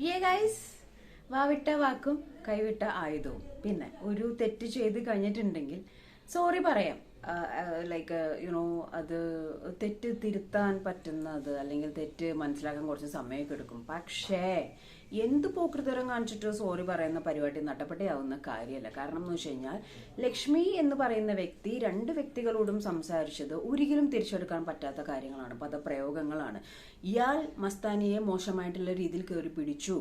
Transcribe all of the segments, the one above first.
യേ guys, വാവിട്ട വാക്കും കൈവിട്ട ആയുധവും. പിന്നെ ഒരു തെറ്റ് ചെയ്ത് കഴിഞ്ഞിട്ടുണ്ടെങ്കിൽ സോറി പറയാം. ലൈക്ക് യുനോ അത് തെറ്റ് തിരുത്താൻ പറ്റുന്നത് അല്ലെങ്കിൽ തെറ്റ് മനസ്സിലാക്കാൻ കുറച്ച് സമയമൊക്കെ എടുക്കും. പക്ഷേ എന്ത് പോക്കൃതരം കാണിച്ചിട്ട് സോറി പറയുന്ന പരിപാടി നട്ടപ്പട്ടയാവുന്ന കാര്യമല്ല. കാരണം എന്ന് വെച്ച് കഴിഞ്ഞാൽ ലക്ഷ്മി എന്ന് പറയുന്ന വ്യക്തി രണ്ട് വ്യക്തികളോടും സംസാരിച്ചത് ഒരിക്കലും തിരിച്ചെടുക്കാൻ പറ്റാത്ത കാര്യങ്ങളാണ്, പദപ്രയോഗങ്ങളാണ്. ഇയാൾ മസ്താനിയെ മോശമായിട്ടുള്ള രീതിയിൽ കയറി പിടിച്ചു,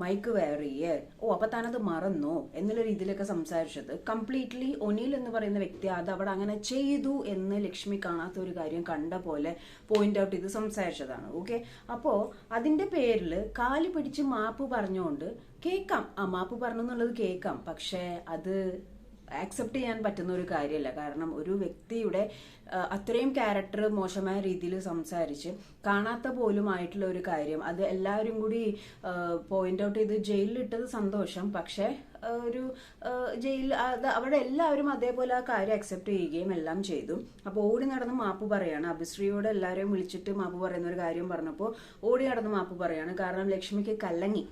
മൈക്ക് വേറിയേ, അപ്പൊ താനത് മറന്നോ എന്നുള്ള രീതിയിലൊക്കെ സംസാരിച്ചത് കംപ്ലീറ്റ്ലി ഒനീൽ എന്ന് പറയുന്ന വ്യക്തി അത് അവിടെ അങ്ങനെ ചെയ്തു എന്ന് ലക്ഷ്മി കാണാത്ത ഒരു കാര്യം കണ്ട പോലെ പോയിന്റ് ഔട്ട് ചെയ്ത് സംസാരിച്ചതാണ്. ഓക്കെ, അപ്പോ അതിന്റെ പേരിൽ കാല് പിടിച്ച് മാപ്പ് പറഞ്ഞുകൊണ്ട് കേൾക്കാം, മാപ്പ് പറഞ്ഞു എന്നുള്ളത് കേൾക്കാം. പക്ഷേ അത് ആക്സെപ്റ്റ് ചെയ്യാൻ പറ്റുന്ന ഒരു കാര്യമല്ല. കാരണം ഒരു വ്യക്തിയുടെ അത്രയും ക്യാരക്ടർ മോശമായ രീതിയിൽ സംസാരിച്ച് കാണാത്ത പോലും ആയിട്ടുള്ള ഒരു കാര്യം അത് എല്ലാവരും കൂടി പോയിന്റ് ഔട്ട് ചെയ്ത് ജയിലിലിട്ടത് സന്തോഷം. പക്ഷെ ഒരു ജയിലിൽ അവിടെ എല്ലാവരും അതേപോലെ ആ കാര്യം അക്സെപ്റ്റ് ചെയ്യുകയും എല്ലാം ചെയ്തു. അപ്പോൾ ഓടി നടന്ന് മാപ്പ് പറയാണ്. അഭിശ്രീയോട് എല്ലാവരെയും വിളിച്ചിട്ട് മാപ്പ് പറയുന്ന ഒരു കാര്യം പറഞ്ഞപ്പോൾ ഓടി നടന്ന് മാപ്പ് പറയാണ്. കാരണം ലക്ഷ്മിക്ക് കല്ലങ്ങി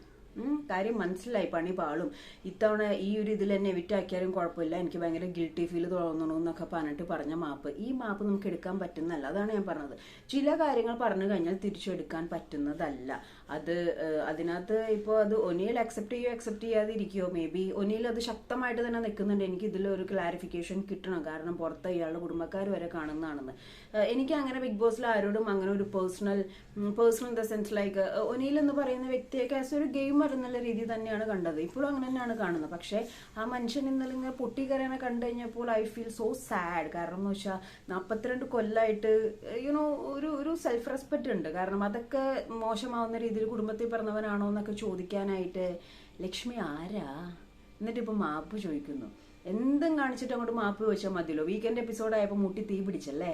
കാര്യം മനസ്സിലായി, പണി പാളും, ഇത്തവണ ഈ ഒരു ഇതിൽ എന്നെ എവിറ്റാക്കിയാലും കുഴപ്പമില്ല, എനിക്ക് ഭയങ്കര ഗിൽറ്റി ഫീൽ തോന്നണു എന്നൊക്കെ പറഞ്ഞിട്ട് പറഞ്ഞ മാപ്പ്, ഈ മാപ്പ് നമുക്ക് എടുക്കാൻ പറ്റുന്നതല്ല. അതാണ് ഞാൻ പറഞ്ഞത്. ചില കാര്യങ്ങൾ പറഞ്ഞു കഴിഞ്ഞാൽ തിരിച്ചെടുക്കാൻ പറ്റുന്നതല്ല. അത് അതിനകത്ത് ഇപ്പോൾ അത് ഒനിയിൽ അക്സെപ്റ്റ് ചെയ്യാതെ ഇരിക്കുമോ? മേ ബി ഒനിയിൽ അത് ശക്തമായിട്ട് തന്നെ നിൽക്കുന്നുണ്ട്. എനിക്ക് ഇതിലൊരു ക്ലാരിഫിക്കേഷൻ കിട്ടണം. കാരണം പുറത്ത് ഇയാളുടെ കുടുംബക്കാർ വരെ കാണുന്നതാണെന്ന്. എനിക്ക് അങ്ങനെ ബിഗ് ബോസിൽ ആരോടും അങ്ങനെ ഒരു personal in the sense like ഒനിയിൽ എന്ന് പറയുന്ന വ്യക്തിയൊക്കെ ആസ് ഒരു ഗെയിമർ എന്നുള്ള രീതി തന്നെയാണ് കണ്ടത്. ഇപ്പോഴും അങ്ങനെ തന്നെയാണ് കാണുന്നത്. പക്ഷേ ആ മനുഷ്യൻ ഇന്നലെ ഇങ്ങനെ പൊട്ടിക്കരനെ കണ്ടു കഴിഞ്ഞപ്പോൾ ഐ ഫീൽ സോ സാഡ്. കാരണം എന്ന് വെച്ചാൽ 42 കൊല്ലമായിട്ട് യുനോ ഒരു സെൽഫ് റെസ്പെക്റ്റ് ഉണ്ട്. കാരണം അതൊക്കെ മോശമാവുന്ന രീതിയിൽ കുടുംബത്തിൽ പറഞ്ഞവനാണോ എന്നൊക്കെ ചോദിക്കാനായിട്ട് ലക്ഷ്മി ആരാ? എന്നിട്ട് ഇപ്പൊ മാപ്പ് ചോദിക്കുന്നു. എന്തും കാണിച്ചിട്ട് അങ്ങോട്ട് മാപ്പ് ചോദിച്ചാൽ മതിയല്ലോ. വീക്കെൻഡ് എപ്പിസോഡ് ആയപ്പോൾ മുട്ടി തീ പിടിച്ചല്ലേ.